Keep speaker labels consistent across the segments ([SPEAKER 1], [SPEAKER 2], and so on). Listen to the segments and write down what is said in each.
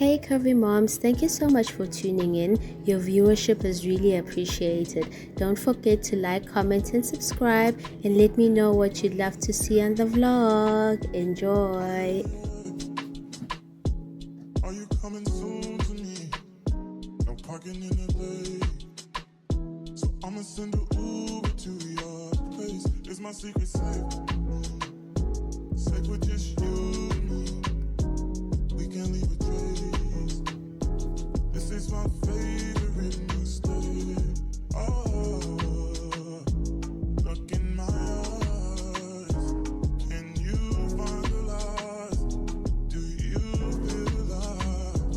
[SPEAKER 1] Hey Curvy moms, thank you so much for tuning in. Your viewership is really appreciated. Don't forget to like, comment and subscribe, and let me know what you'd love to see on the vlog. Enjoy.
[SPEAKER 2] Are you coming soon to me? No parking in LA, so I'ma send an Uber to your place. It's my secret safe, safe with just you and me. We can't leave a trace. This is my favorite mistake. Oh, look in my eyes. Can you find the lies? Do you feel alive?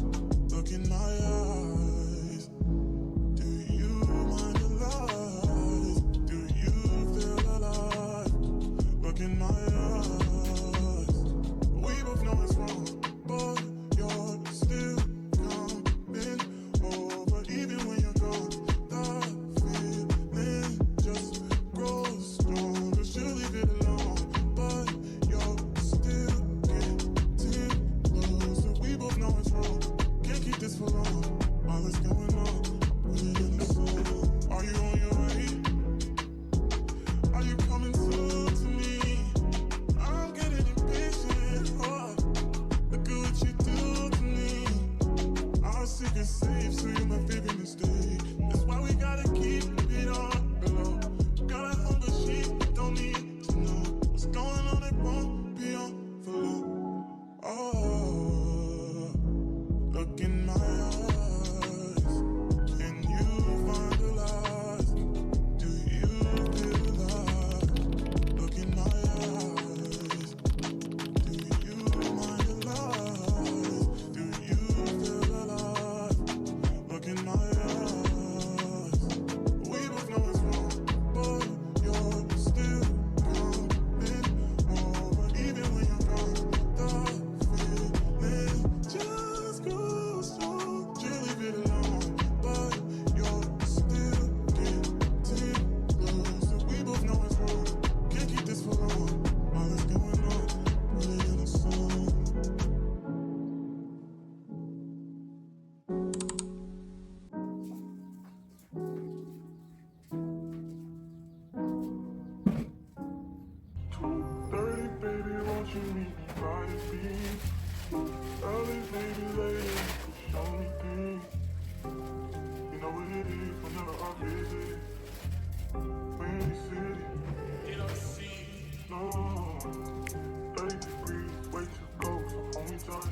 [SPEAKER 2] Look in my eyes. Do you mind the lies? Do you feel alive? Look in my eyes. We both know it's wrong, but you're still coming over. Even when you're gone, the feeling just grows stronger. She'll leave it alone, but you're still getting closer. We both know it's wrong, can't keep this for long. All that's going on, put it in the song. Are you on your way? Are you coming soon to me? I'm getting impatient. Oh, look at what you do to me. Our secret safe, so you're my favorite mistake. That's why we gotta keep it on below. Got a hunger sheet, don't need to know what's going on. It won't be on for long. Oh, look in my eyes. Can you find the lies? Do you feel alive? Look in my eyes. Do you mind the lies? Do you feel alive? Look in my eyes. We both know it's wrong, but you're still coming over. Even when you're gone, the feeling just grows strong. You leave it alone, but you're still getting closer. We both know it's wrong, can't keep this for long. All that's going on, put it in a song. Dirty baby, won't you meet me by the beach? Early baby lady, show me things. You know what it is whenever I visit. Windy City, no. 30 degrees, way too cold, so hold me tight.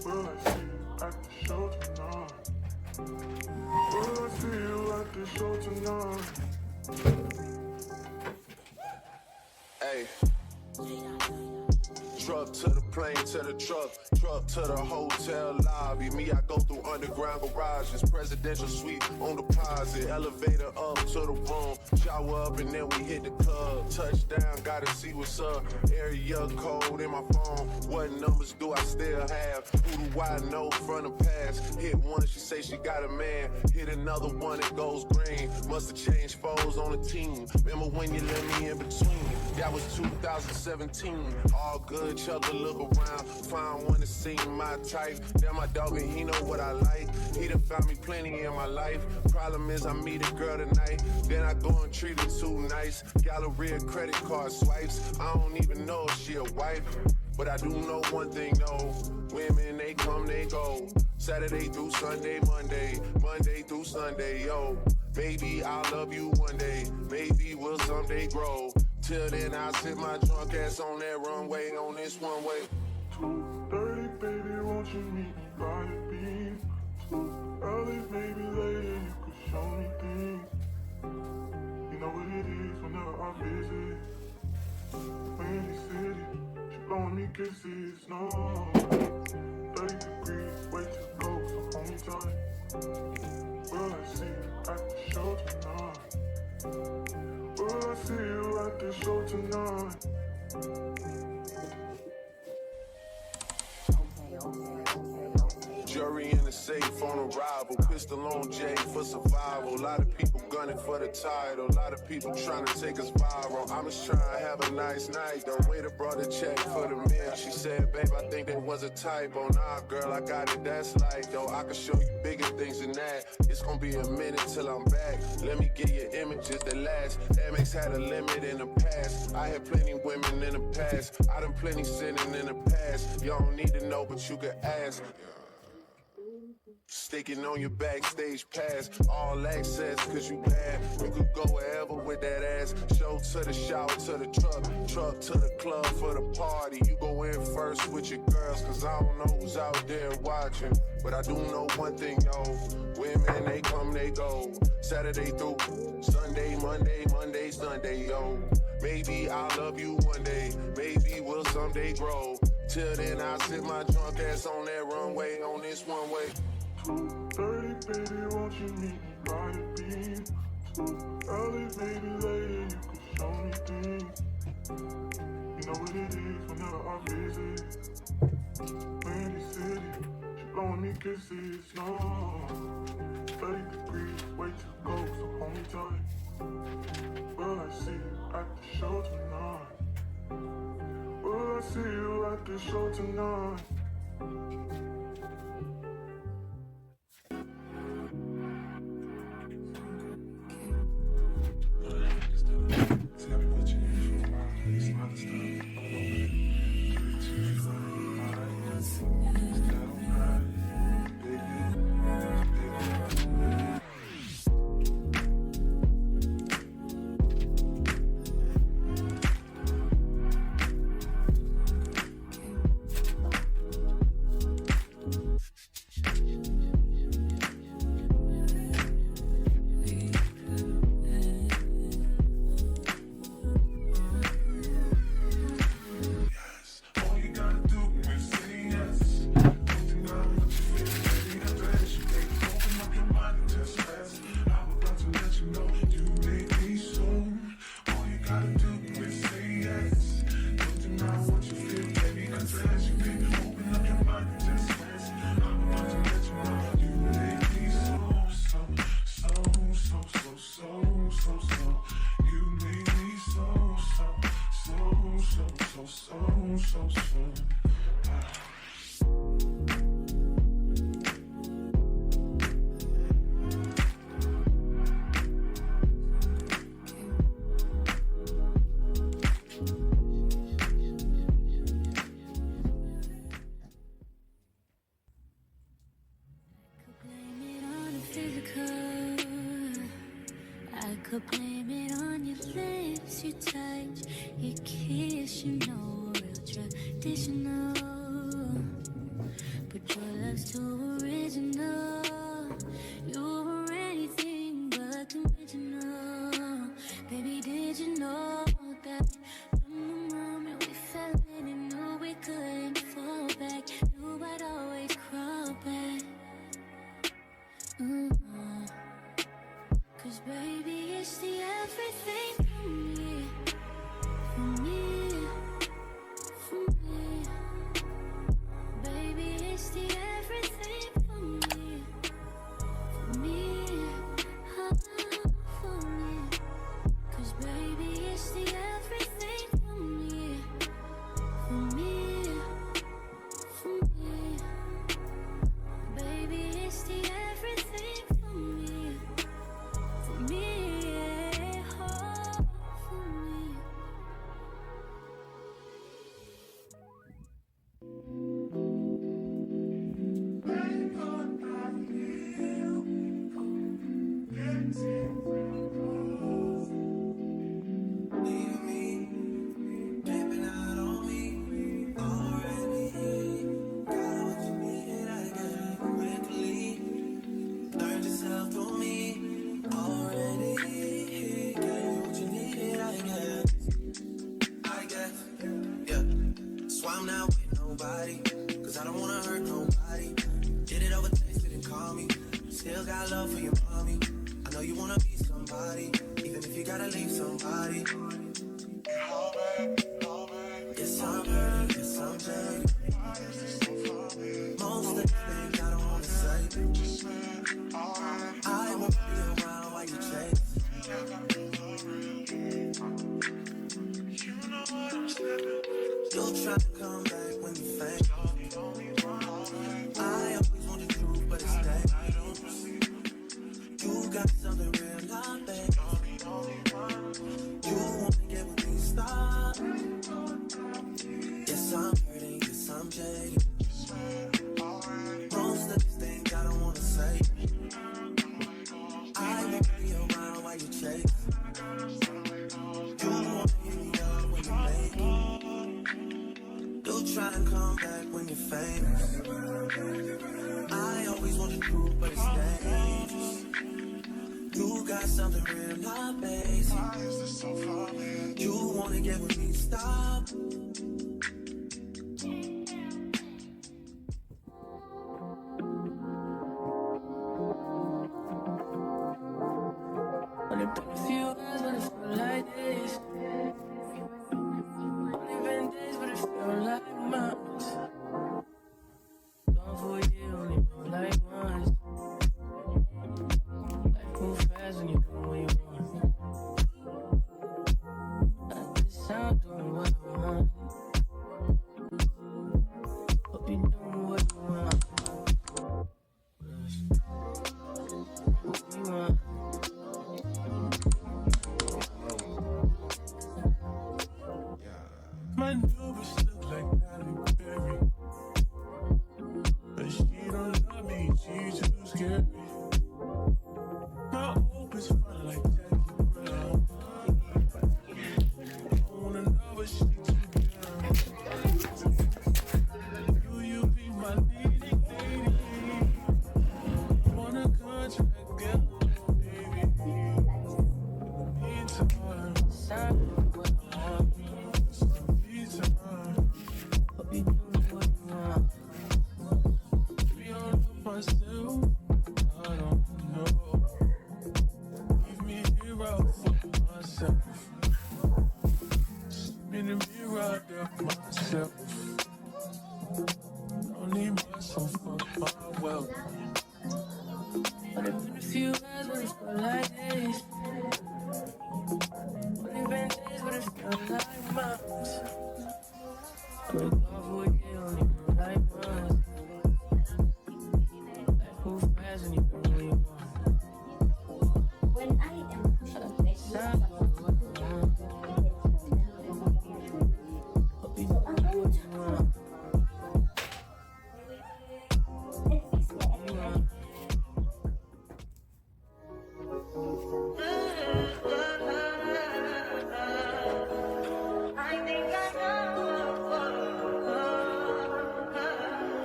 [SPEAKER 2] Will I see you at the show tonight? Will I see you at the show tonight?
[SPEAKER 3] Hey. Truck to the plane, to the truck to the hotel lobby. Me, I go through underground garages, presidential suite on deposit, elevator up to the room, shower up and then we hit the club. Touchdown, gotta see what's up. Area code in my phone. What numbers do I still have? Who do I know from the past? Hit one, she say she got a man. Hit another one, it goes green. Must have changed foes on the team. Remember when you let me in between? That was 2017. All good, chuck a look around. Find one to see my type. Damn, my dog and he know what I like. He done found me plenty in my life. Problem is I meet a girl tonight, then I go and treat her too nice. Galleria credit card swipes. I don't even know if she a wife, but I do know one thing though. Women, they come, they go. Saturday through Sunday, Monday through Sunday, yo. Baby, I'll love you one day. Maybe we'll someday grow. Till then, I'll sit my drunk ass on that runway, on this one way.
[SPEAKER 2] 2:30, baby, won't you meet me by the beach? Too early, baby, later, you could show me things. You know what it is whenever I visit. Windy City, she blowing me kisses, no. 30 degrees, way too cold, so hold me tight. Will I see you at the show tonight? Will I see you at the show tonight?
[SPEAKER 3] Jury in the safe on arrival. Pistol on J for survival. A lot of people gunning for the title. A lot of people trying to take us viral. I'm just trying to have a nice night. The waiter brought a check for the meal. She said, babe, I think there was a typo. Nah, girl, I got it, that's light though. I can show you bigger things than that. It's gonna be a minute till I'm back. Let me get you images that last. Amex had a limit in the past. I had plenty women in the past. I done plenty sinning in the past. You don't need to know, but you can ask. Sticking on your backstage pass, all access, cause you bad. You could go wherever with that ass. Show to the shower, to the truck to the club for the party. You go in first with your girls, cause I don't know who's out there watching. But I do know one thing, yo. Women, they come, they go. Saturday through Sunday, Monday, Sunday, yo. Maybe I'll love you one day, maybe we'll someday grow. Till then, I'll sit my drunk ass on that runway, on this one way.
[SPEAKER 2] 2:30, baby, won't you meet me by the beam? Too early, maybe later, you could show me things. You know what it is whenever I visit. Windy City, she blowing me kisses, no. 30 degrees, way too cold, so hold me tight. Will I see you at the show tonight? Will I see you at the show tonight?
[SPEAKER 4] Could blame it on your lips, your touch, your kiss, you know, real traditional. But your love's too original. You were anything but conventional. Baby, did you know that from the moment we fell in and knew we couldn't fall back, knew I'd always crawl back. Cause baby, it's the everything for me, for me, for me. Baby, it's the everything for me, for me, for me. Cause baby, it's the everything for me, for me, for me. Baby, it's the everything for me. Me, yeah, oh, for me.
[SPEAKER 5] Cause I don't wanna hurt nobody. Did it over text, didn't call me. Still got love for your mommy. I know you wanna be somebody, even if you gotta leave somebody. Yes, I'm hurt, yes, I'm dead. Most of the things I don't wanna say. I always want the truth, but it's dangerous. You got something real, not basic. You wanna get with me, stop. Only been a few hours, but it feel like this. Only been days, but it feel like months. Gone for a year, only been like once. Life move fast when you do what you want. At this time, doing what I want. Hope you doing what you want. What you want. My new bitch look like Halle Berry, but she don't love me, she too scary. My old bitch fine like Jackie Brown. I wanna know what she too down. Will you be my leading lady? Wanna contract girl, baby. Meantime, sign what I want. Hope you doing what you want. Be all of myself, I don't know. Leave me here out for myself. Spin the mirror out of myself. Don't need myself for my wealth. Only been a few hours, but it feel like days. Only been days, but it feel like months. Only gone for a year, only been like once. Life move fast when you do what you want.
[SPEAKER 6] When I am pushing
[SPEAKER 5] Stop what you want. Hope you do what you want. You want.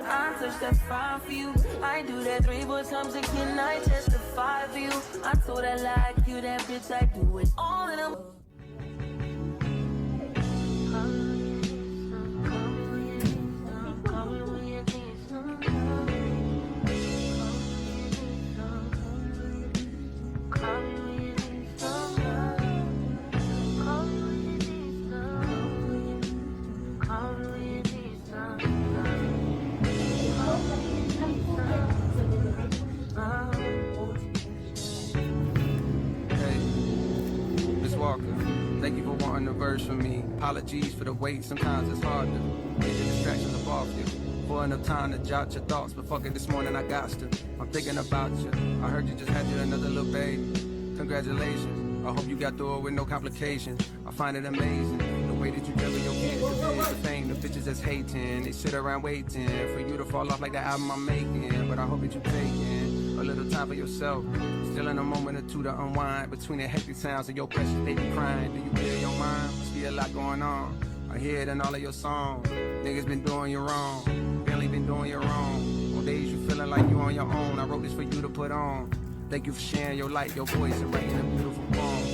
[SPEAKER 5] I touch that 5 for you. I do that 3 more times again. I testify for you. I told her like you, that bitch. I do it all in a.
[SPEAKER 7] Miss Walker, thank you for wanting a verse from me. Apologies for the wait, sometimes it's hard to get the distractions up off you. For enough time to jot your thoughts, but fuck it, this morning I got to. I'm thinking about you. I heard you just had you another little baby. Congratulations. I hope you got through it with no complications. I find it amazing the way that you juggle your kids. The thing, the bitches that's hating, they sit around waiting for you to fall off like the album I'm making. But I hope that you taking a little time for yourself. Still in a moment or two to unwind between the hectic sounds of your precious baby crying. Do you clear your mind? Must be a lot going on. I hear it in all of your songs. Niggas been doing you wrong. Barely been doing you wrong. On days you feeling like you on your own. I wrote this for you to put on. Thank you for sharing your light, your voice, and writing a beautiful poem.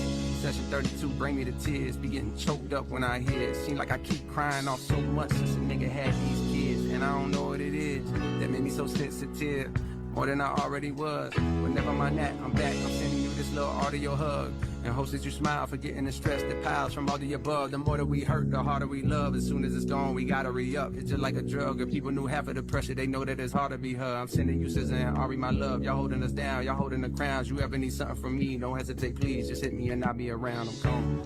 [SPEAKER 7] Session 32 bring me to tears. Be getting choked up when I hear it. Seem like I keep crying off so much since a nigga had these kids. And I don't know what it is that made me so sensitive. More than I already was. But never mind that, I'm back. I'm sending you this little audio hug. And hopes that you smile, forgetting the stress that piles from all the above. The more that we hurt, the harder we love. As soon as it's gone, we gotta re-up. It's just like a drug. If people knew half of the pressure, they know that it's hard to be her. I'm sending you SZA and Ari, my love. Y'all holding us down, y'all holding the crowns. You ever need something from me, don't hesitate, please. Just hit me and I'll be around. I'm gone.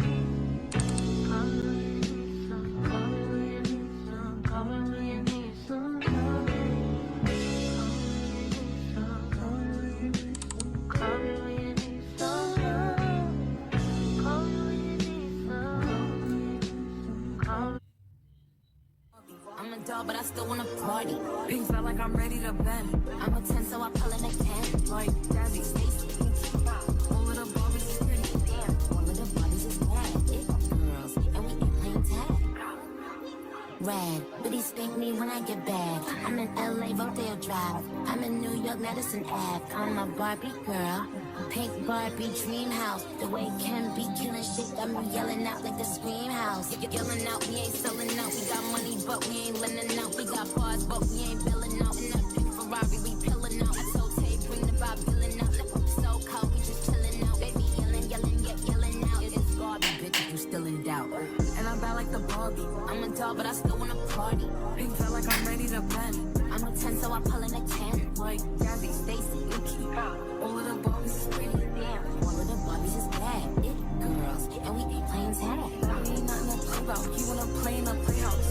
[SPEAKER 4] I'm a dog, but I still wanna party. Pink felt like I'm ready to bend. I'm a 10, so I pull in a 10. Like Jazzy, Stacy, all of the Barbies is pretty. Damn, all of the bodies is bad. It girls, and we ain't playing tag. Red, but these thank me when I get back. I'm in LA, Rodeo Drive. I'm in New York, Madison Ave. I'm a Barbie girl, pink Barbie dream house. The way Ken be killing shit got me yelling out like the scream house. Yelling out, we ain't selling out. We got money, but we ain't lending out. We got bars, but we ain't billing out. In that pink Ferrari, we pillin' out. I told Tay, bring the Bob Dylan out. So cold, we just chillin' out. Baby yelling, yelling out. It's Barbie, bitch, if you still in doubt. And I'm bad like the Barbie. I'm a doll, but I still wanna party. Pink felt like I'm ready to bend. I'm a 10, so I pull in a 10. Like Gabby, Stacy, Yuki. All of the Barbies is pretty. Damn, all of the Barbies is bad. It girls, and we ain't playing tag. We ain't nothing to play about. You wanna play in the playhouse?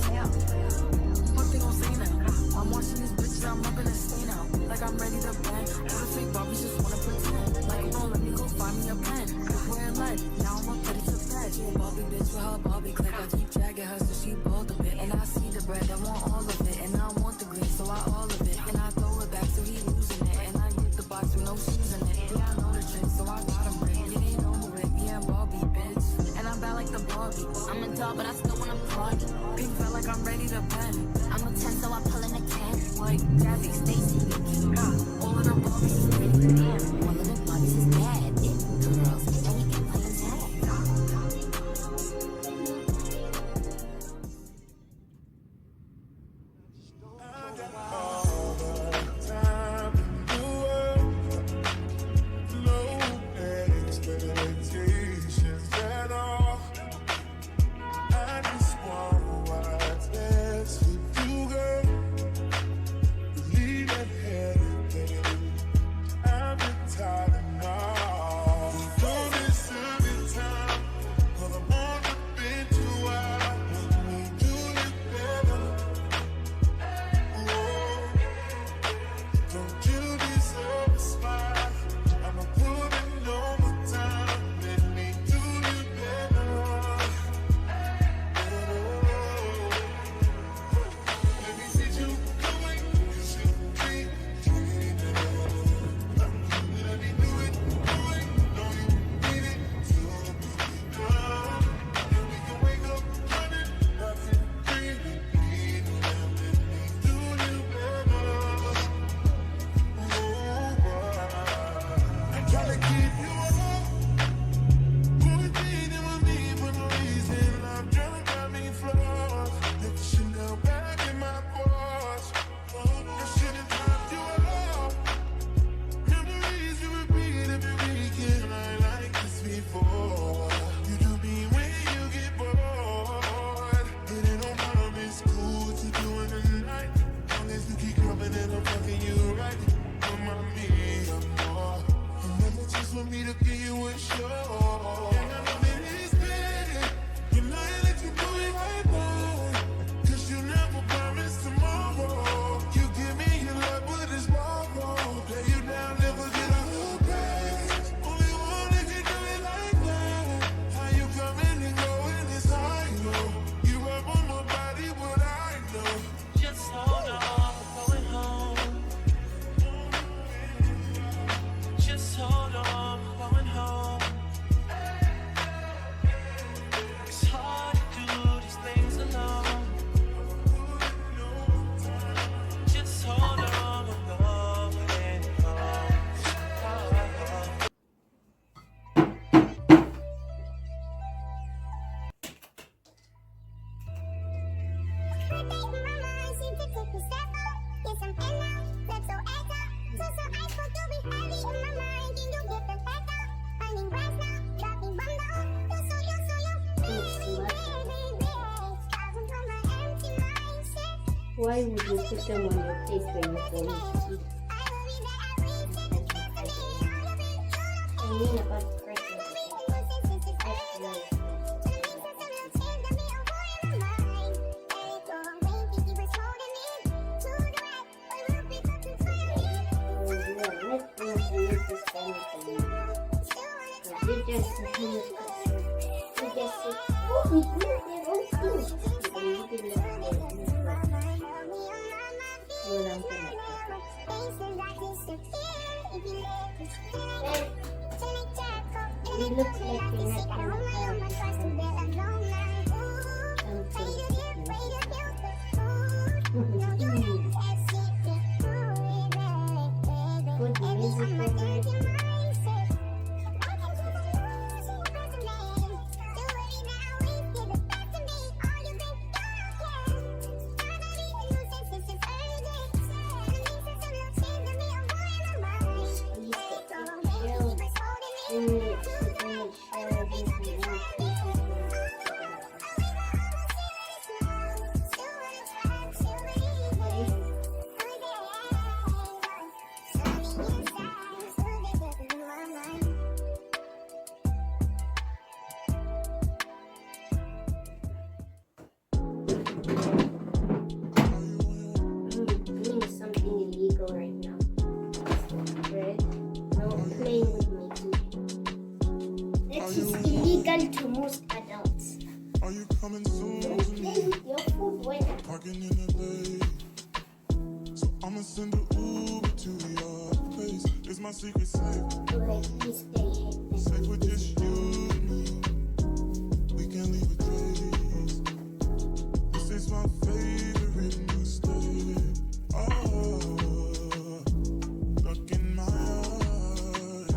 [SPEAKER 4] What they gon' say now? I'm watching these bitches, I'm up in a stay now. Like I'm ready to bang. All the fake Barbies just wanna pretend. Like, oh, let me go find me a pen. Wearing lead, now I'm up ready to bed. She a Barbie bitch with her Barbie clip. I keep dragging her so she bald a bit. And I see the bread, I want all of it. And I want the green, so I all of it. And I throw it back so he losing it. And I get the box with no shoes in it. Yeah, I know the trick, so I got him rigged. You ain't know it, yeah, I'm Barbie, bitch. And I'm bad like the Barbie. I'm a doll, but I still wanna party. Pink felt like I'm ready to bend. I'm a 10, so I pull in a 10. Like Gabby, Stacy, Yuki. All of the Barbies is pretty. Damn, all of the Barbies is bad. It girls, and we ain't playing tag.
[SPEAKER 1] Why would you put them on your face when you're going to eat? I mean about Christmas. It looks like you're not going to have something.
[SPEAKER 6] Good music over it. Doing something illegal right now. Right? No playing with my food. That is illegal to most adults.
[SPEAKER 2] Are you coming soon?
[SPEAKER 6] Don't play with your food when
[SPEAKER 2] Parking in LA. So I'ma send an Uber to your place. It's my secret safe.
[SPEAKER 6] like this day
[SPEAKER 2] Safe with just you and me. We can leave a trace. This is my favorite mistake. Oh, look in my eyes.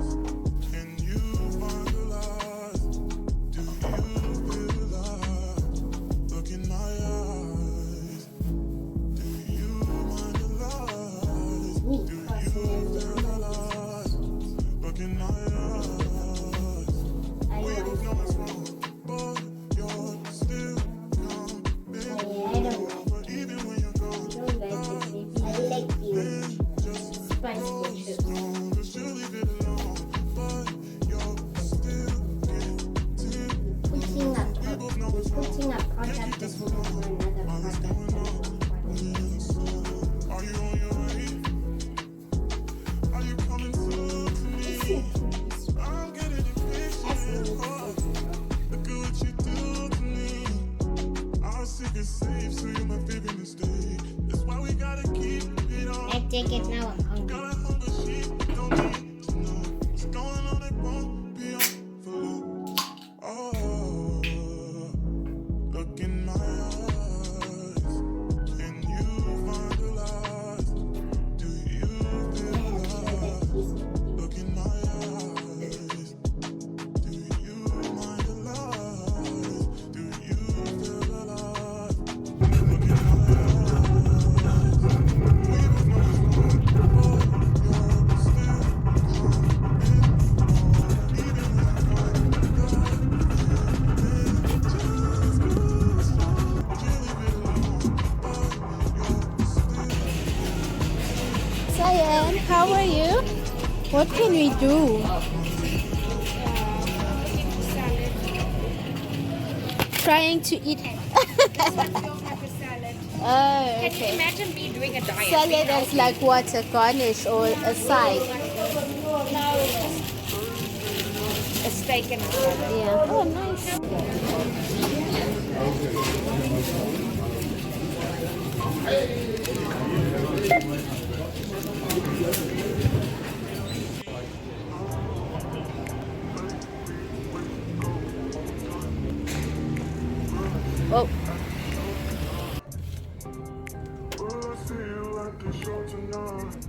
[SPEAKER 2] Can you find the light? Do you feel alive? Look in my eyes. Do you mind the lies? Do you feel alive? Look in my eyes.
[SPEAKER 6] I
[SPEAKER 2] We
[SPEAKER 6] want
[SPEAKER 2] both know it's wrong, but you're still coming.
[SPEAKER 6] I don't like
[SPEAKER 2] But even when you're gone,
[SPEAKER 6] I don't like it, baby. I like you. Spice ketchup.
[SPEAKER 2] cause you leave it alone. But you're still getting
[SPEAKER 6] Putting a product is for another product.
[SPEAKER 2] Are you on your way? Are you coming soon to me? I'm getting impatient. Oh, look at what you do to me. Our secret safe, so you're my favorite mistake. That's why we gotta keep it on.
[SPEAKER 6] I take it now. I'm hungry.
[SPEAKER 2] Got a hunger sheep, don't need to know. It's going on, it won't be on for long. Oh, look in my eyes. Can you find the light? Do you feel alive? Look in my eyes. Do you mind the lies? Do you feel alive? Look in my eyes. We both know it's wrong, but you're still coming on. Even when you're gone,
[SPEAKER 1] Cyan, how are you? What can we do? Trying to eat. Oh, okay.
[SPEAKER 8] Imagine me doing a diet.
[SPEAKER 1] Salad as like what, a garnish or a side?
[SPEAKER 8] No, just a steak and a salad.
[SPEAKER 1] Yeah. Oh, nice. Oh,
[SPEAKER 2] will I see you at the show tonight?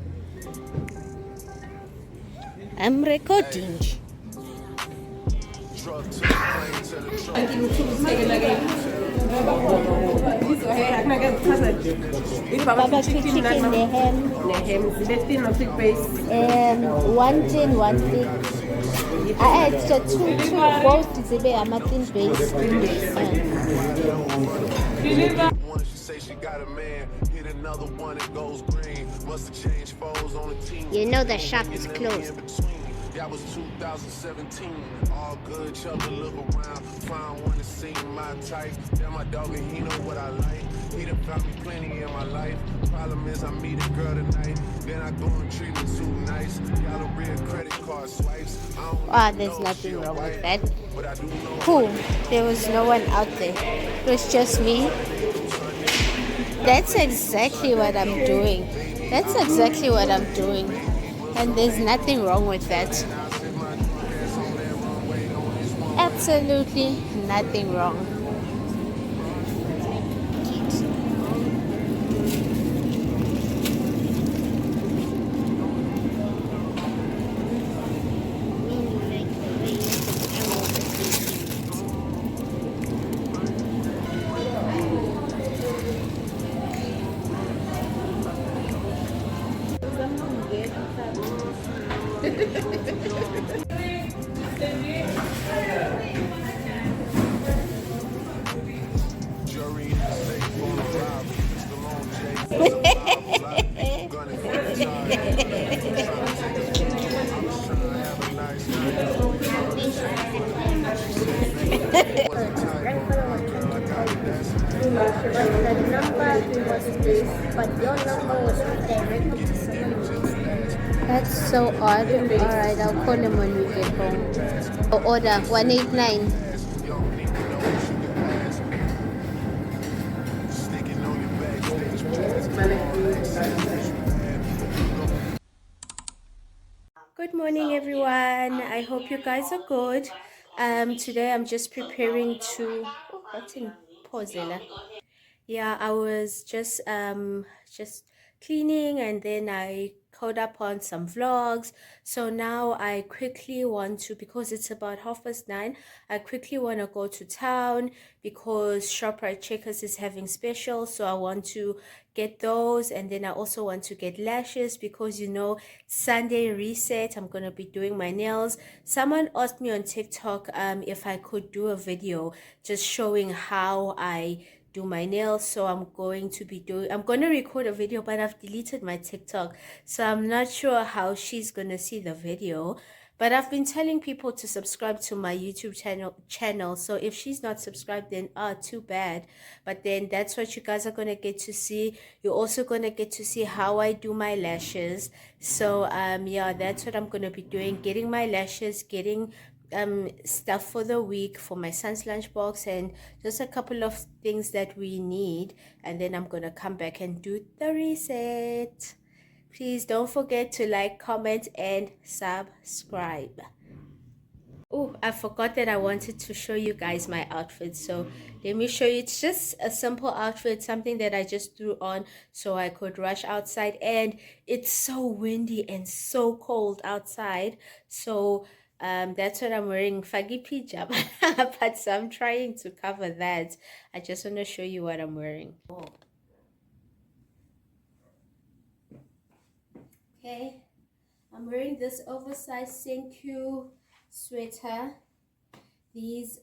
[SPEAKER 1] I'm recording.
[SPEAKER 3] Truck to the plane to the truck.
[SPEAKER 1] Barbecue chicken, the ham. One thin, one thick. I had two both to be a thin base.
[SPEAKER 3] One, she say she got a man. Hit another one, it goes green. Must have changed foes on the team.
[SPEAKER 1] You know the shop is closed.
[SPEAKER 3] That was 2017. All good, chub to look around. Find one to see my type. That my dog and he know what I like. He done found me plenty in my life. Problem is I meet a girl tonight. Then I go and treat her too nice. Got a real credit card swipes. I don't
[SPEAKER 1] Ah,
[SPEAKER 3] really
[SPEAKER 1] there's
[SPEAKER 3] know if she
[SPEAKER 1] nothing
[SPEAKER 3] a
[SPEAKER 1] wrong with
[SPEAKER 3] wife,
[SPEAKER 1] that.
[SPEAKER 3] but I do know
[SPEAKER 1] Cool. There was no one out there. It was just me. That's exactly what I'm doing. That's exactly what I'm doing. And there's nothing wrong with that. Absolutely nothing wrong.
[SPEAKER 3] Jury in the state for a robbery. Pistol on Jay for survival. Like gunning for the time. Trying to take his mom. I was trying to have a nice night. She said, baby, it wasn't tight. Girl, I got it. That's
[SPEAKER 6] But the number was this, but your number was redirected to someone.
[SPEAKER 1] That's so odd. Alright, I'll call him when we get home. Oh, order 189.
[SPEAKER 3] you don't need to know what you can ask. Sticking on your backstage.
[SPEAKER 1] Good morning, everyone. I hope you guys are good. Today I'm just preparing to. Oh, what's in pause, Ella? Yeah, I was just cleaning, and then I caught up on some vlogs. So now I quickly want to, because it's about 9:30, I quickly want to go to town because ShopRite Checkers is having specials. So I want to get those, and then I also want to get lashes because Sunday reset, I'm gonna be doing my nails. Someone asked me on TikTok if I could do a video just showing how I do my nails. So I'm going to record a video, but I've deleted my TikTok, so I'm not sure how she's gonna see the video. But I've been telling people to subscribe to my YouTube channel. So if she's not subscribed, then too bad. But then that's what you guys are gonna get to see. You're also gonna get to see how I do my lashes. So yeah, that's what I'm gonna be doing, getting my lashes, getting stuff for the week for my son's lunchbox, and just a couple of things that we need, and then I'm gonna come back and do the reset. Please don't forget to like, comment, and subscribe. Oh, I forgot that I wanted to show you guys my outfit. So let me show you. It's just a simple outfit, something that I just threw on so I could rush outside. And it's so windy and so cold outside. So that's what I'm wearing, faggy pijama. But so I'm trying to cover that. I just want to show you what I'm wearing. Oh. Okay, I'm wearing this oversized thank you sweater, these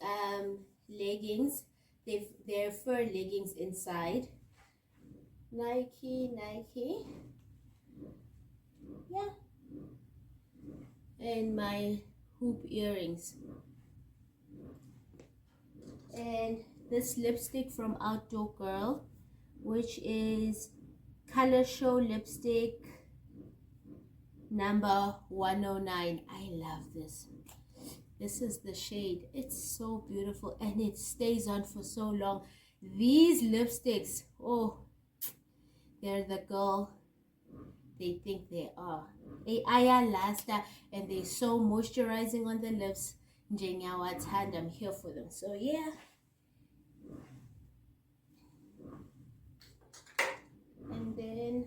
[SPEAKER 1] leggings, they're fur leggings inside, Nike, yeah, and my hoop earrings, and this lipstick from Outdoor Girl, which is Color Show lipstick number 109. I love this. This is the shade. It's so beautiful and it stays on for so long. These lipsticks, oh, they're the girl they think they are. They last, and they're so moisturizing on the lips. I'm here for them. So yeah. And then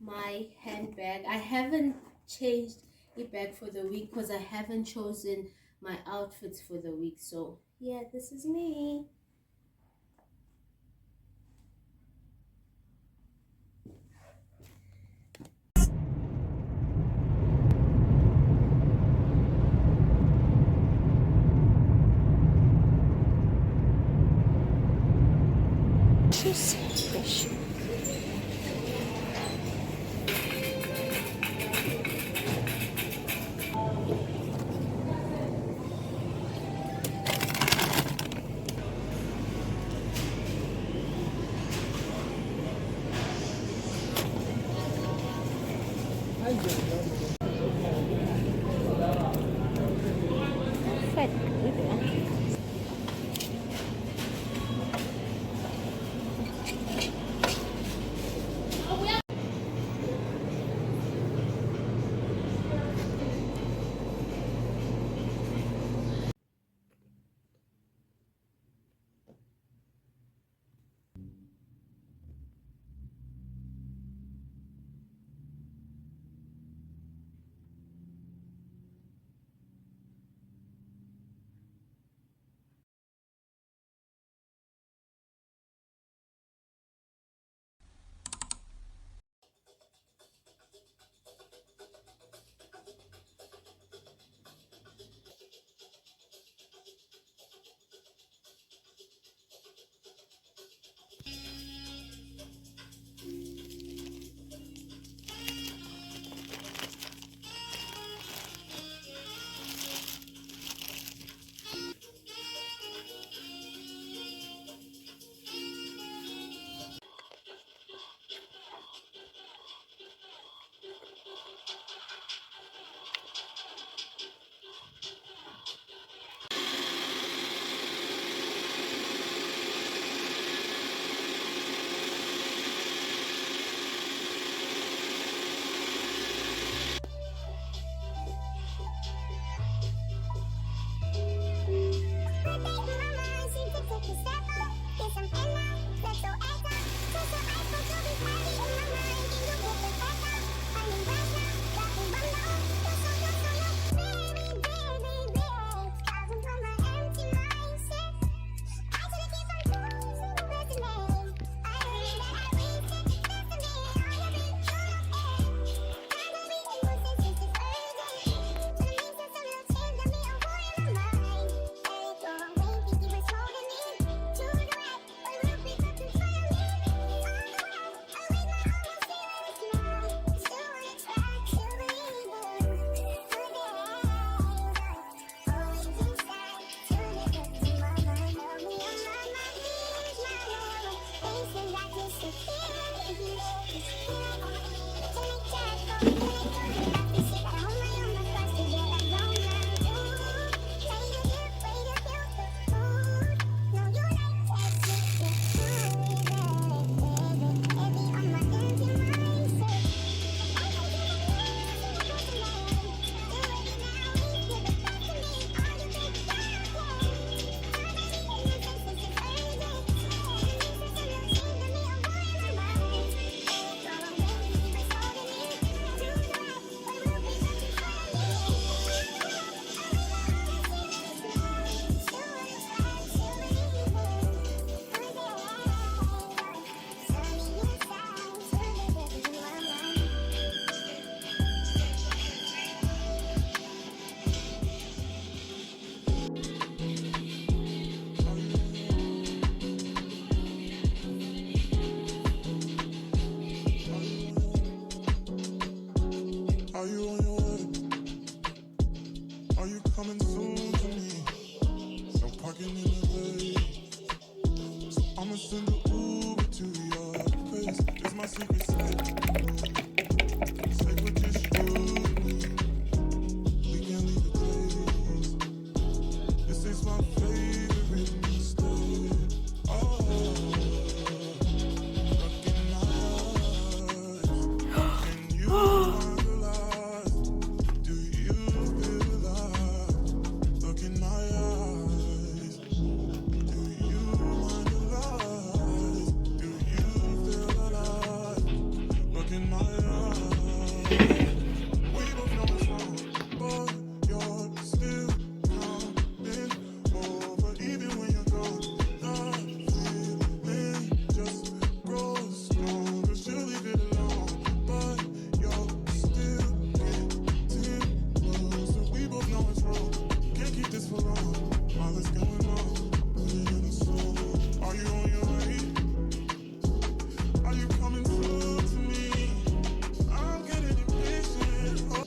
[SPEAKER 1] my handbag. I haven't changed it back for the week because I haven't chosen my outfits for the week. So yeah, this is me.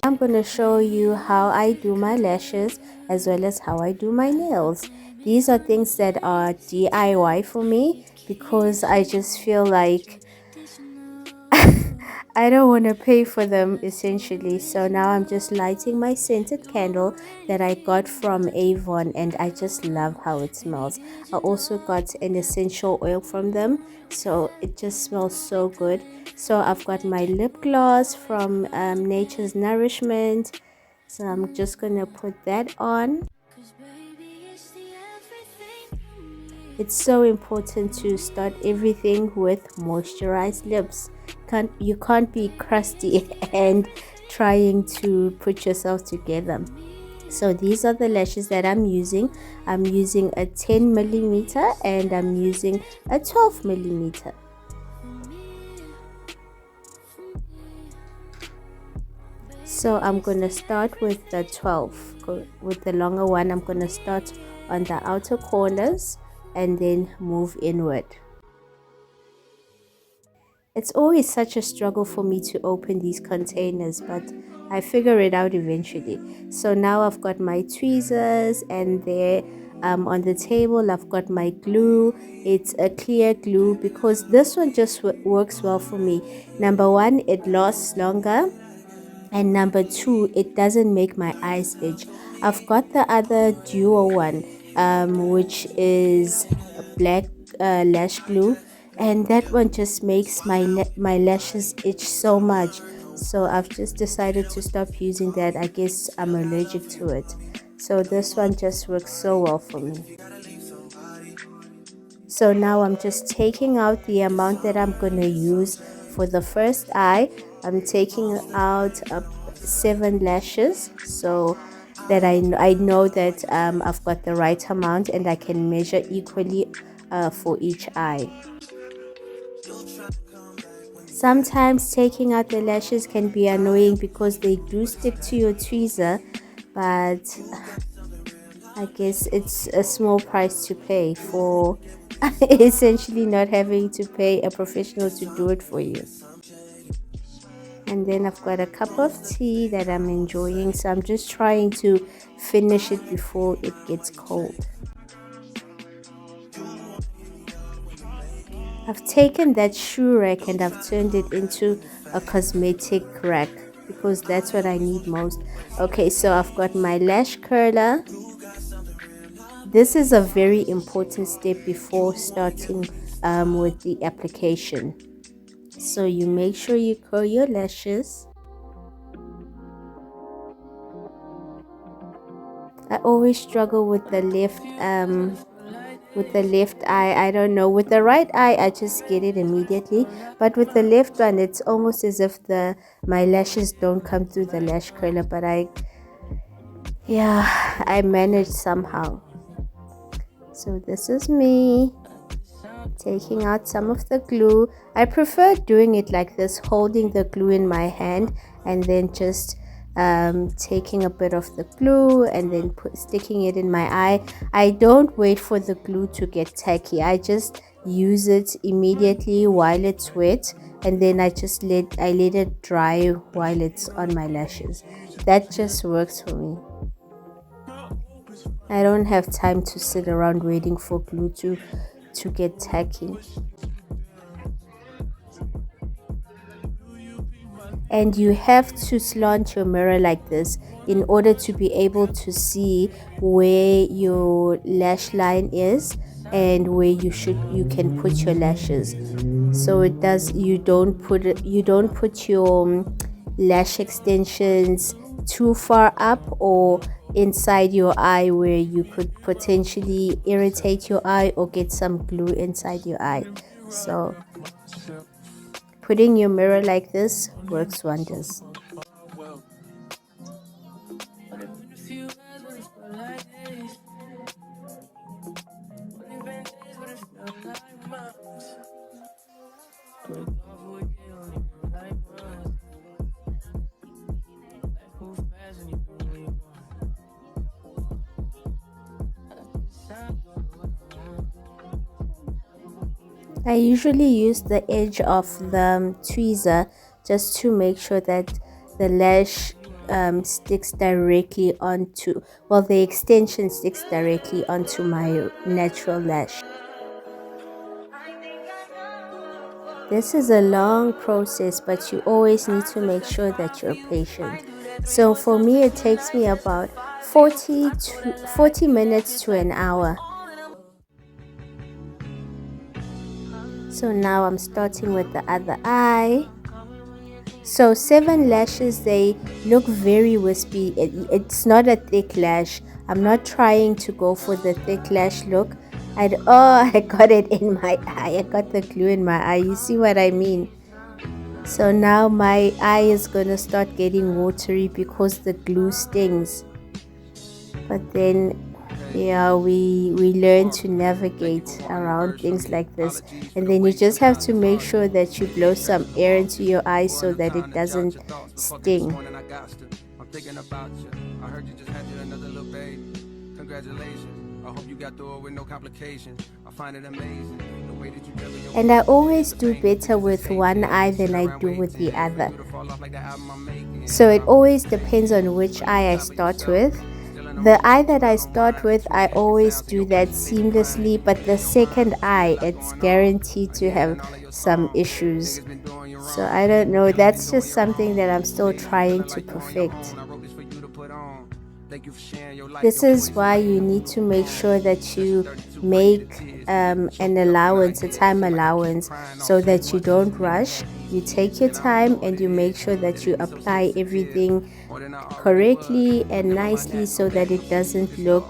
[SPEAKER 1] I'm going to show you how I do my lashes as well as how I do my nails. These are things that are DIY for me because I just feel like I don't want to pay for them essentially. So now I'm just lighting my scented candle that I got from Avon, and I just love how it smells. I also got an essential oil from them, so it just smells so good. So I've got my lip gloss from Nature's Nourishment, so I'm just gonna put that on. It's so important to start everything with moisturized lips. You can't be crusty and trying to put yourself together. So these are the lashes that I'm using. I'm using a 10 millimeter and I'm using a 12 millimeter. So I'm gonna start with the 12. With the longer one, I'm gonna start on the outer corners and then move inward. It's always such a struggle for me to open these containers, but I figure it out eventually. So now I've got my tweezers, and there on the table I've got my glue. It's a clear glue because this one just works well for me. Number one, it lasts longer, and number two, it doesn't make my eyes itch. I've got the other duo one, which is black lash glue, and that one just makes my lashes itch so much. So I've just decided to stop using that. I guess I'm allergic to it. So this one just works so well for me. So now I'm just taking out the amount that I'm going to use for the first eye. I'm taking out 7 lashes so that I know that I've got the right amount and I can measure equally for each eye. Sometimes taking out the lashes can be annoying because they do stick to your tweezer, but I guess it's a small price to pay for essentially not having to pay a professional to do it for you. And then I've got a cup of tea that I'm enjoying, so I'm just trying to finish it before it gets cold. I've taken that shoe rack and I've turned it into a cosmetic rack because that's what I need most. Okay, so I've got my lash curler. This is a very important step before starting with the application. So you make sure you curl your lashes. I always struggle with the left eye. I don't know, with the right eye I just get it immediately, but with the left one it's almost as if my lashes don't come through the lash curler, but I managed somehow. So this is me taking out some of the glue. I prefer doing it like this, holding the glue in my hand and then just taking a bit of the glue and then sticking it in my eye. I don't wait for the glue to get tacky. I just use it immediately while it's wet, and then I let it dry while it's on my lashes. That just works for me. I don't have time to sit around waiting for glue to get tacky. And you have to slant your mirror like this in order to be able to see where your lash line is and where you can put your lashes. So you don't put your lash extensions too far up or inside your eye where you could potentially irritate your eye or get some glue inside your eye. So putting your mirror like this works wonders. I usually use the edge of the tweezer just to make sure that the lash sticks directly onto, well, the extension sticks directly onto my natural lash. This is a long process, but you always need to make sure that you're patient. So for me, it takes me about 40 minutes to an hour. So now I'm starting with the other eye. So 7 lashes, they look very wispy. It's not a thick lash. I'm not trying to go for the thick lash look. I got it in my eye. I got the glue in my eye. You see what I mean? So now my eye is gonna start getting watery because the glue stings. But then, yeah, we learn to navigate around things like this, and then you just have to make sure that you blow some air into your eye so that it doesn't sting.
[SPEAKER 7] I'm thinking about you. I heard you just had you another little baby. Congratulations. I hope you got through it with no complications. I find it amazing the way that you juggle your.
[SPEAKER 1] And I always do better with one eye than I do with the other. So it always depends on which eye I start with. The eye that I start with, I always do that seamlessly, but the second eye, it's guaranteed to have some issues. So I don't know, that's just something that I'm still trying to perfect. This is why you need to make sure that you make an allowance, a time allowance, so that you don't rush. You take your time and you make sure that you apply everything correctly and nicely so that it doesn't look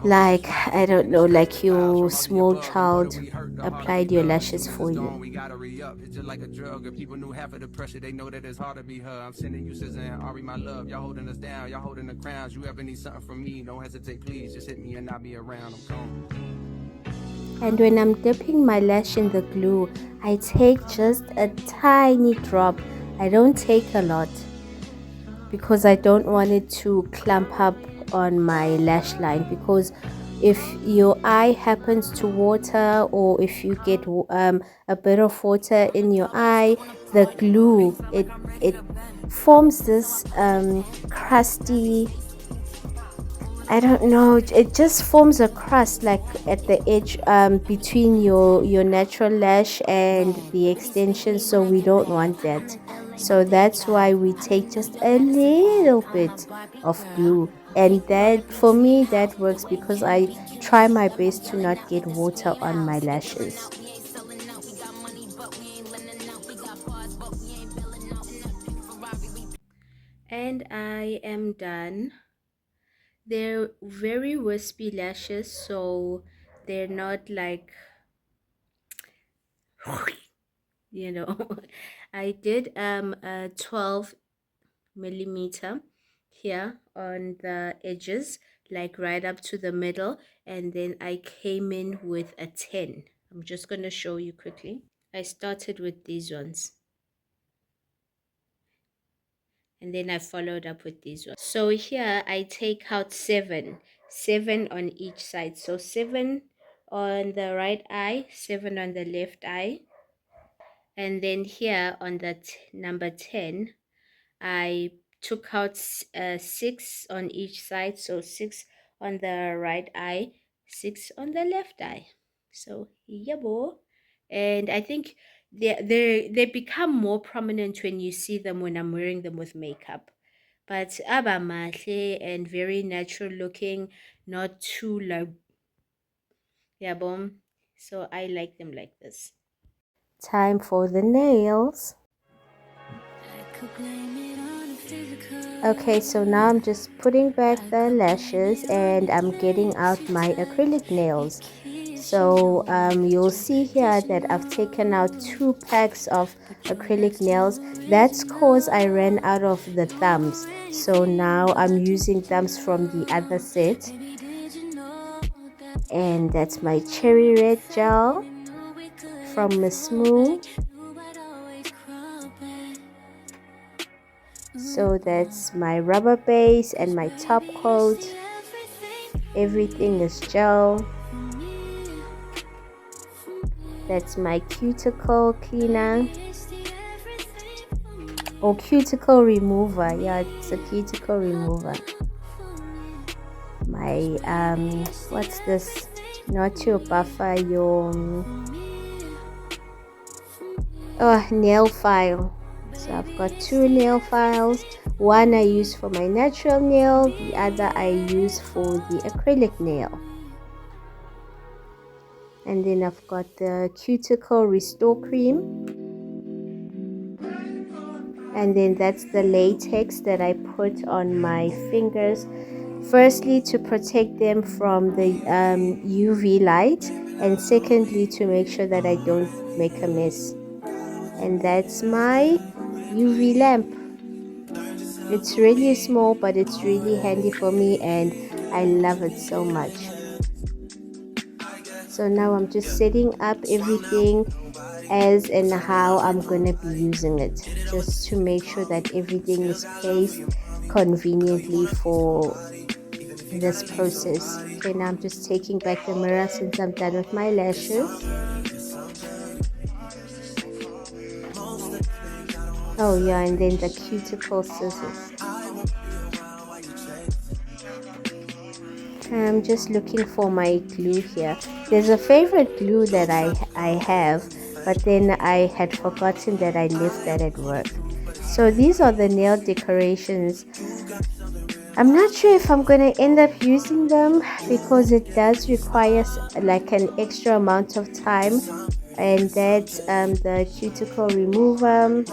[SPEAKER 1] like, I don't know, like your small child applied your lashes for you.
[SPEAKER 7] It's just like a drug. If people knew half of the pressure, they know that it's hard to be her. I'm sending you scissors and Ari, my love. Y'all holding us down, y'all holding the crowns. You ever need something from me, don't hesitate, please. Just hit me and I'll be around. I'm coming.
[SPEAKER 1] And when I'm dipping my lash in the glue, I take just a tiny drop. I don't take a lot because I don't want it to clump up on my lash line, because if your eye happens to water, or if you get a bit of water in your eye, the glue, it forms this crusty, I don't know, it just forms a crust like at the edge between your natural lash and the extension. So we don't want that. So that's why we take just a little bit of glue, and that, for me, that works because I try my best to not get water on my lashes. And I am done. They're very wispy lashes, so they're not like, you know. I did a 12 millimeter here on the edges, like right up to the middle, and then I came in with a 10. I'm just going to show you quickly. I started with these ones, and then I followed up with these ones. So here I take out 7 on each side. So 7 on the right eye, 7 on the left eye, and then here on that number 10 I took out 6 on each side. So 6 on the right eye, 6 on the left eye. So yeah, boy. And I think they become more prominent when you see them when I'm wearing them with makeup. But abamahle and very natural looking, not too like, yeah, boom. So I like them like this. Time for the nails. Okay, so now I'm just putting back the lashes and I'm getting out my acrylic nails. So you'll see here that I've taken out 2 packs of acrylic nails. That's cause I ran out of the thumbs. So now I'm using thumbs from the other set. And that's my cherry red gel from Miss Moo. So that's my rubber base and my top coat. Everything is gel. That's my cuticle cleaner. or cuticle remover. Yeah, it's a cuticle remover. My what's this? Not your buffer, your nail file. So I've got 2 nail files. One I use for my natural nail, the other I use for the acrylic nail. And then I've got the cuticle restore cream, and then that's the latex that I put on my fingers, firstly to protect them from the UV light, and secondly to make sure that I don't make a mess. And that's my UV lamp. It's really small, but it's really handy for me and I love it so much. So now I'm just setting up everything as and how I'm gonna be using it, just to make sure that everything is placed conveniently for this process. Okay, now I'm just taking back the mirror since I'm done with my lashes. Oh yeah, and then the cuticle scissors. I'm just looking for my glue here. There's a favorite glue that I have, but then I had forgotten that I left that at work. So these are the nail decorations. I'm not sure if I'm going to end up using them because it does require like an extra amount of time, and that's the cuticle remover.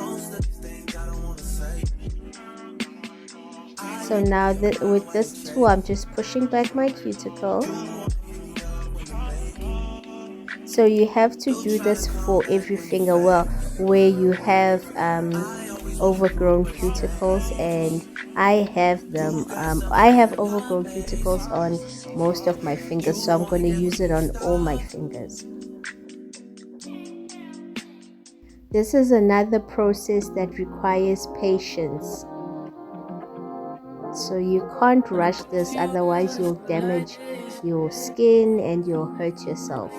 [SPEAKER 1] So now with this tool, I'm just pushing back my cuticle. So you have to do this for every finger, well, where you have overgrown cuticles, and I have them. I have overgrown cuticles on most of my fingers, so I'm going to use it on all my fingers. This is another process that requires patience. So you can't rush this, otherwise you'll damage your skin and you'll hurt yourself.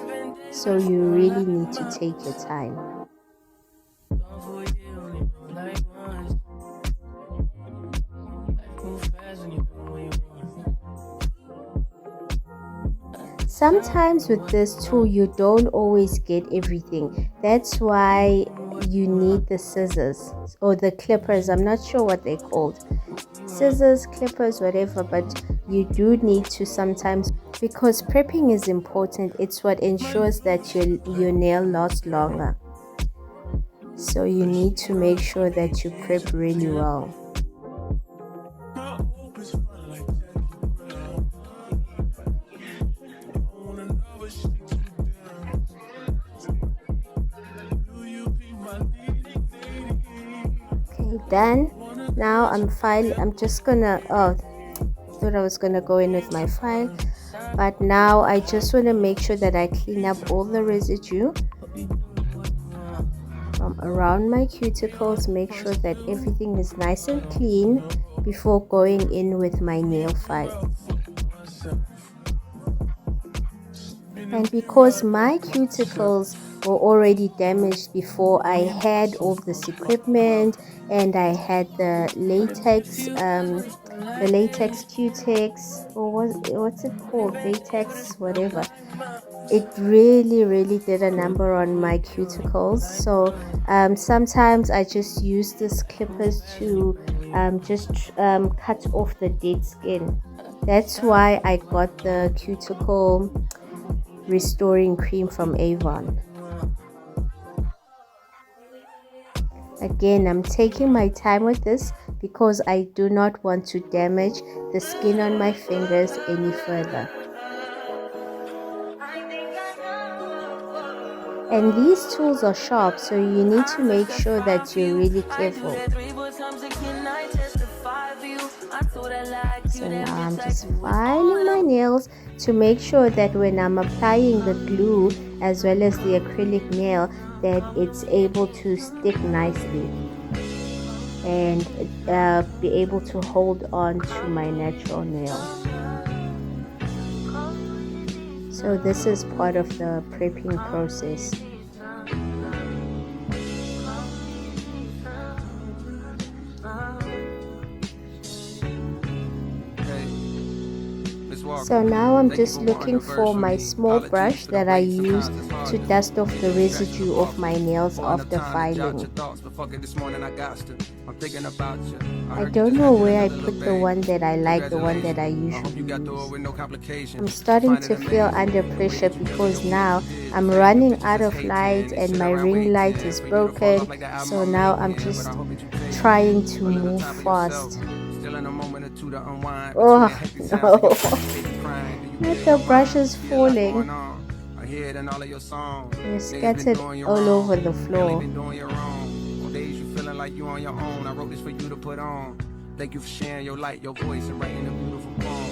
[SPEAKER 1] So you really need to take your time. Sometimes with this tool you don't always get everything. That's why you need the scissors or the clippers. I'm not sure what they're called. Scissors, clippers, whatever, but you do need to sometimes, because prepping is important. It's what ensures that your nail lasts longer. So you need to make sure that you prep really well. Okay, done. Now I'm just gonna, thought I was gonna go in with my file, but now I just want to make sure that I clean up all the residue from around my cuticles. Make sure that everything is nice and clean before going in with my nail file. And because my cuticles were already damaged before I had all this equipment, and I had the latex Q-Tex, or what's it called, latex whatever, it really did a number on my cuticles. So sometimes I just use these clippers to cut off the dead skin. That's why I got the cuticle restoring cream from Avon. Again, I'm taking my time with this because I do not want to damage the skin on my fingers any further. And these tools are sharp, so you need to make sure that you're really careful. So now I'm just filing my nails to make sure that when I'm applying the glue as well as the acrylic nail, that it's able to stick nicely and be able to hold on to my natural nail. So this is part of the prepping process. So now I'm just looking for my small brush that I use to dust off the residue of my nails after filing. I don't know where I put the one that I like, the one that I usually use. I'm starting to feel under pressure because now I'm running out of light and my ring light is broken. So now I'm just trying to move fast. Oh no, not the brush is falling. You're scattered all over the floor.
[SPEAKER 7] Like you on your own, I wrote this for you to put on. Thank you for sharing your light, your voice, and writing a beautiful poem.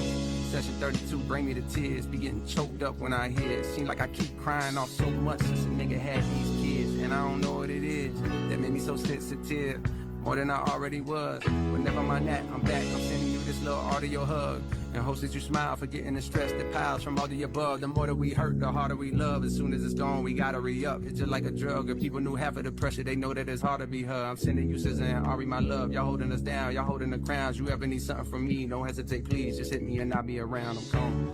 [SPEAKER 7] Session 32, bring me the tears. Be getting choked up when I hear it. Seem like I keep crying off so much since a nigga had these kids. And I don't know what it is that made me so sensitive, more than I already was. But never mind that, I'm back. I'm sending you this little audio hug. And hopes that you smile, forgetting the stress that piles from all the above. The more that we hurt, the harder we love. As soon as it's gone, we gotta re-up. It's just like a drug. If people knew half of the pressure, they know that it's hard to be her. I'm sending you SZA and Ari, my love. Y'all holding us down, y'all holding the crowns. You ever need something from me, don't hesitate, please. Just hit me and I'll be around. I'm gone.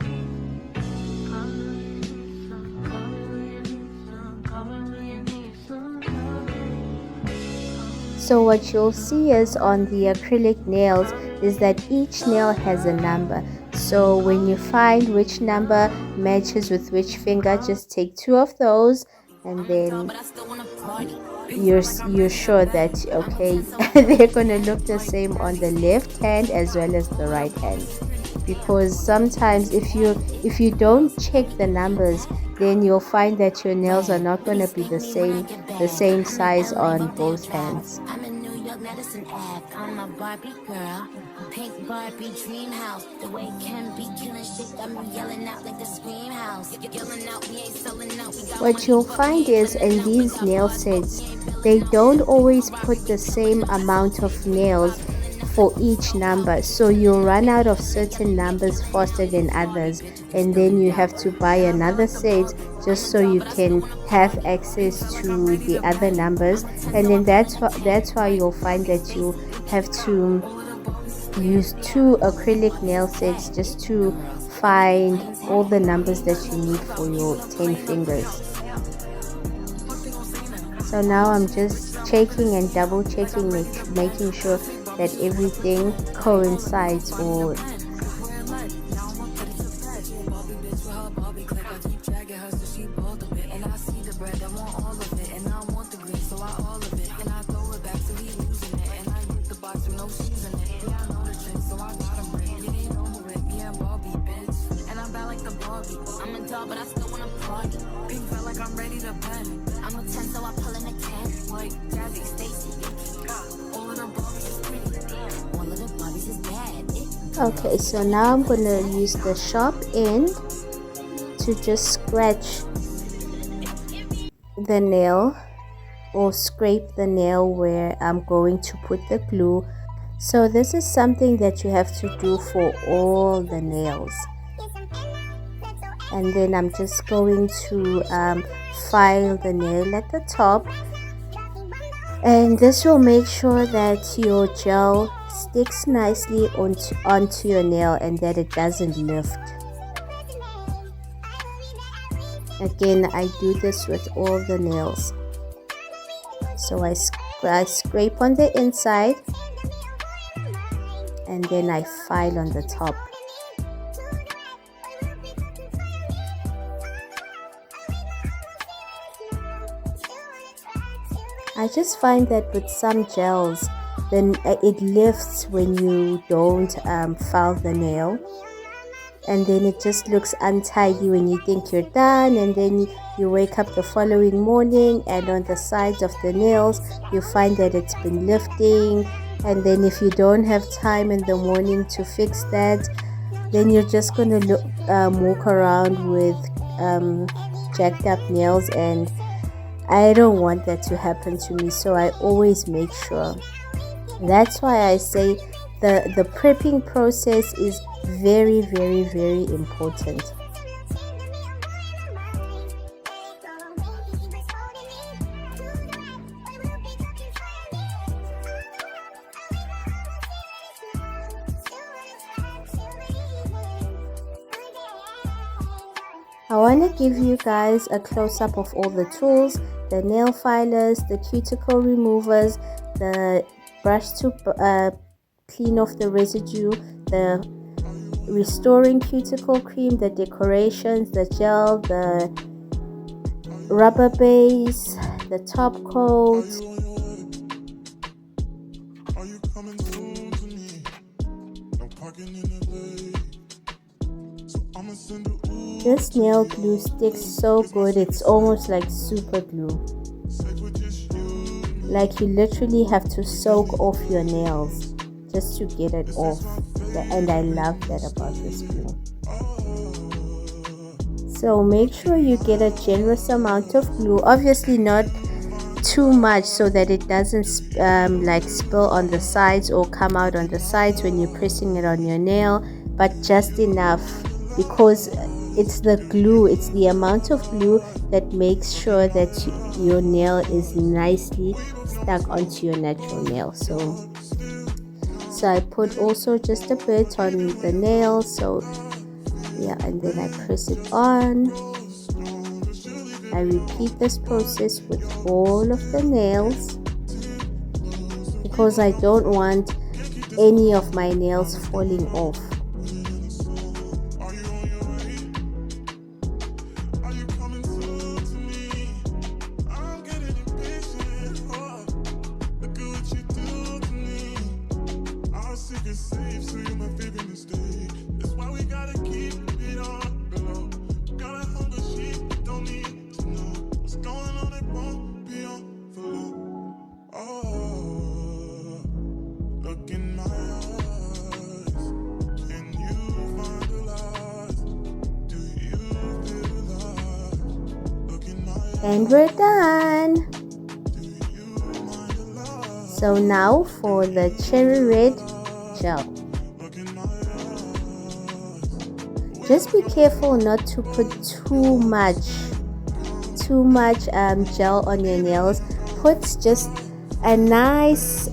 [SPEAKER 1] So what you'll see is on the acrylic nails is that each nail has a number. So when you find which number matches with which finger, just take 2 of those and then you're sure that okay they're gonna look the same on the left hand as well as the right hand. Because sometimes if you don't check the numbers, then you'll find that your nails are not going to be the same size on both hands.
[SPEAKER 4] I'm in New York, Madison Ave. I'm a Barbie girl. Pink Barbie dream house. The way Ken be killing shit, got me yelling out like the scream house. Yelling out, we ain't selling out.
[SPEAKER 1] What you'll find is in these nail sets, they don't always put the same amount of nails for each number, so you'll run out of certain numbers faster than others, and then you have to buy another set just so you can have access to the other numbers. And then that's why you'll find that you have to use 2 acrylic nail sets just to find all the numbers that you need for your 10 fingers. So now I'm just checking and double checking, making sure that everything coincides. Or
[SPEAKER 4] I'm a dog, but I still wanna party. Pink felt like I'm ready to pen. I'm a 10, so I pull in a 10. Like Jazzy, Stacy, all of the Barbies is pretty. All of the Barbies is bad.
[SPEAKER 1] okay, so now I'm gonna use the sharp end to just scratch the nail or scrape the nail where I'm going to put the glue. So this is something that you have to do for all the nails. And then I'm just going to file the nail at the top, and this will make sure that your gel sticks nicely onto your nail and that it doesn't lift. Again, I do this with all the nails. So I scrape on the inside and then I file on the top. I just find that with some gels, then it lifts when you don't file the nail, and then it just looks untidy when you think you're done, and then you wake up the following morning and on the sides of the nails you find that it's been lifting. And then if you don't have time in the morning to fix that, then you're just gonna walk around with jacked up nails, and I don't want that to happen to me, so I always make sure. That's why I say the prepping process is very, very, very important. I want to give you guys a close-up of all the tools, the nail filers, the cuticle removers, the brush to clean off the residue, the restoring cuticle cream, the decorations, the gel, the rubber base, the top coat.
[SPEAKER 2] Are you coming soon to me? No parking in the day. So I'ma send a Uber.
[SPEAKER 1] This nail glue sticks so good, it's almost like super glue.
[SPEAKER 2] Safe with just you.
[SPEAKER 1] Like you literally have to soak off your nails just to get it off. And I love that about this glue. So make sure you get a generous amount of glue, obviously not too much so that it doesn't like spill on the sides or come out on the sides when you're pressing it on your nail, but just enough, because it's the glue, it's the amount of glue that makes sure that your nail is nicely stuck onto your natural nail. So I put also just a bit on the nail, so yeah, and then I press it on. I repeat this process with all of the nails because I don't want any of my nails falling off. And we're done. So now for the cherry red gel. Just be careful not to put too much gel on your nails. Put just a nice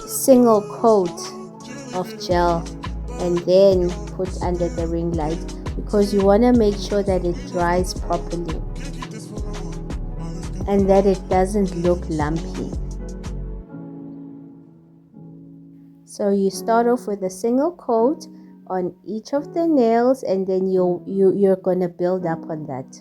[SPEAKER 1] single coat of gel and then put under the ring light, because you want to make sure that it dries properly and that it doesn't look lumpy. So you start off with a single coat on each of the nails, and then you're gonna build up on that.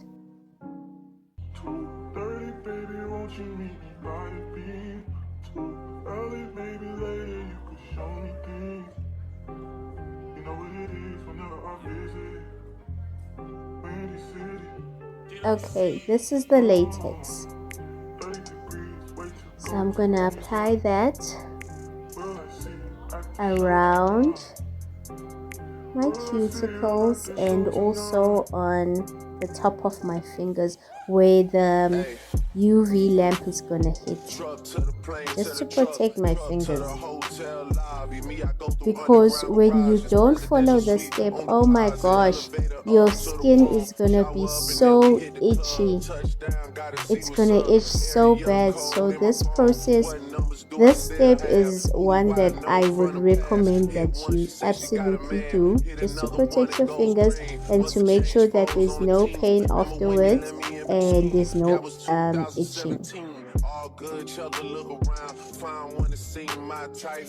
[SPEAKER 2] 2:30, baby, won't you meet me by the beach? Too early, maybe later you could show me things. You know what it is whenever I visit Windy City.
[SPEAKER 1] Okay, this is the latex. So I'm gonna apply that around my cuticles and also on the top of my fingers where the UV lamp is gonna hit, just to protect my fingers, because when you don't follow the step, oh my gosh, your skin is gonna be so itchy. It's gonna itch so bad. So this step is one that I would recommend that you absolutely do, just to protect your fingers and to make sure that there's no pain afterwards and there's no itching.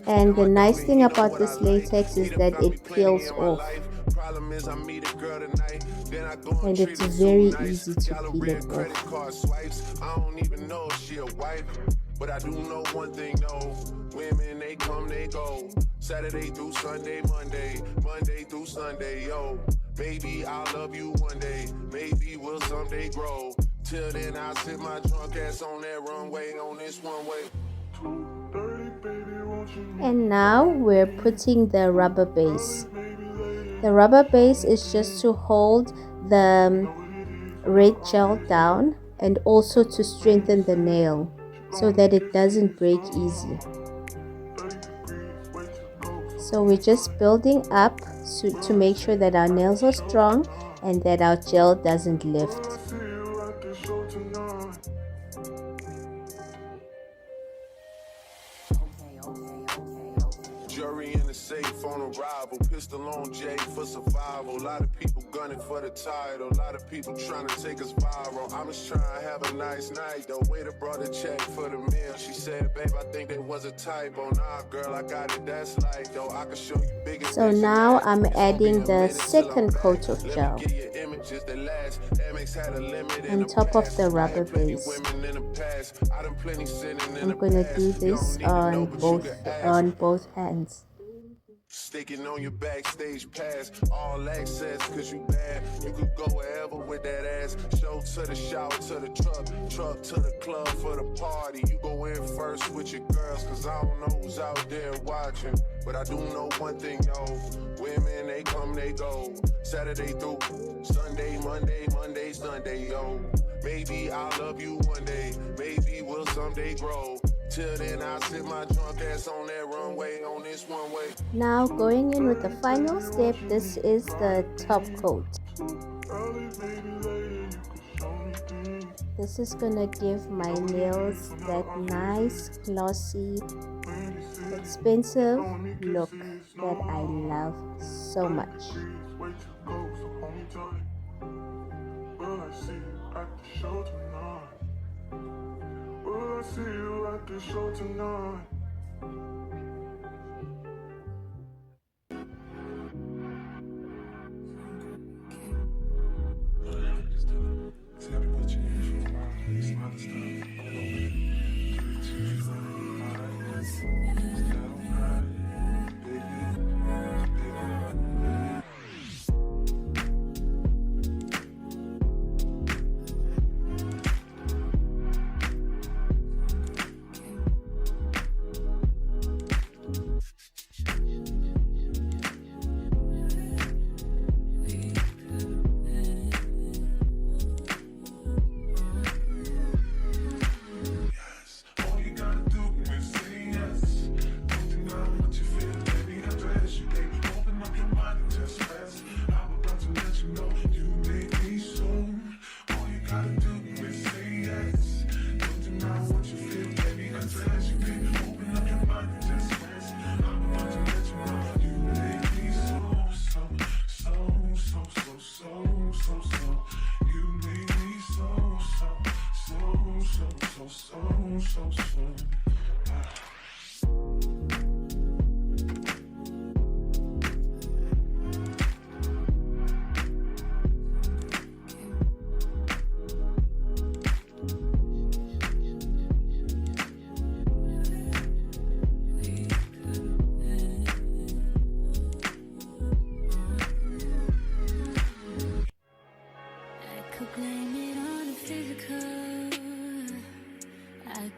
[SPEAKER 1] And the nice thing about this latex is that it peels off, and it's very easy to peel it off.
[SPEAKER 3] I don't even know if she a wife, but I do know one thing, no. Women, they come, they go. Saturday through Sunday, Monday through Sunday, yo. Maybe I'll love you one day, maybe we'll someday grow. Till then, I'll sit my drunk ass on that runway, on this one way.
[SPEAKER 2] 2:30, baby, won't you meet
[SPEAKER 1] And now we're putting the rubber base. The rubber base is just to hold the red gel down and also to strengthen the nail so that it doesn't break easy. So we're just building up to make sure that our nails are strong and that our gel doesn't lift.
[SPEAKER 2] see you at the show tonight?
[SPEAKER 3] Jury in the safe on arrival. Pistol on Jay for survival. A lot of people gunning for the title. A lot of people trying to take us viral. I'm just trying to have a nice night though. Waiter brought a check for the meal. She said, babe, I think there was a typo. Nah, girl, I got it. That's light though. I can show you bigger.
[SPEAKER 1] So now I'm adding the second coat of gel on top of the rubber base. I'm gonna do this on both hands.
[SPEAKER 3] Sticking on your backstage pass, all access, cause you bad. You could go wherever with that ass. Show to the shower, to the truck to the club for the party. You go in first with your girls, cause I don't know who's out there watching. But I do know one thing, yo. Women, they come, they go. Saturday through Sunday, Monday, Sunday, yo. Maybe I'll love you one day, maybe we'll someday grow. Till then, I'll sit my drunk ass on that runway, on this one way.
[SPEAKER 1] Now going in with the final step, this is the top coat. This is gonna give my nails that nice, glossy, expensive look that I love so much.
[SPEAKER 2] Will I see you at the show tonight?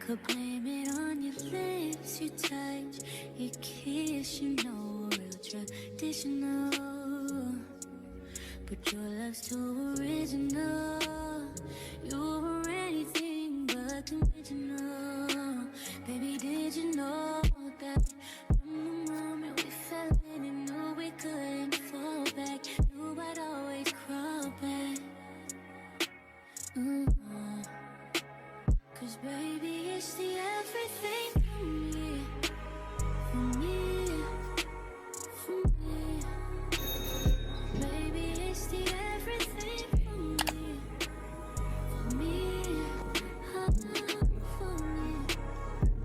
[SPEAKER 4] Could blame it on your lips, your touch, your kiss, you know, real traditional. But your love's too original. You were anything but conventional. Baby, did you know that from the moment we fell in and knew we couldn't fall back, knew I'd always crawl back. Cause baby, it's the everything for me, for me, for me. Baby, it's the everything for me, for me, for me.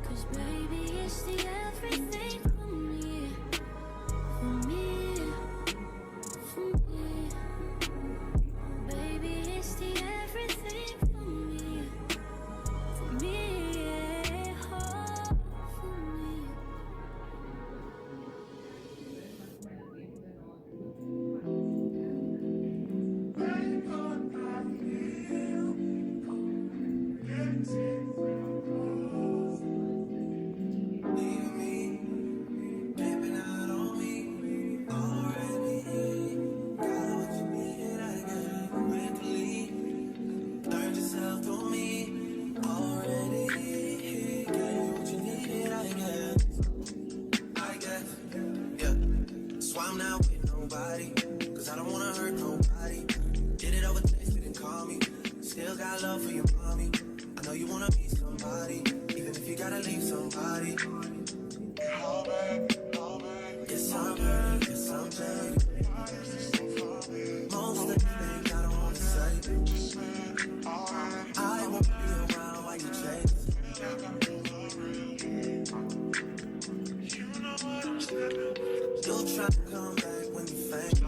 [SPEAKER 4] Cause baby, it's the everything for me, for me, for me. Baby, it's the everything for me.
[SPEAKER 9] I'm not with nobody, cause I don't wanna hurt nobody. Did it over text, didn't call me. Still got love for your mommy. I know you wanna be somebody, even if you gotta leave somebody. Call back, call back. You try to come back when you famous.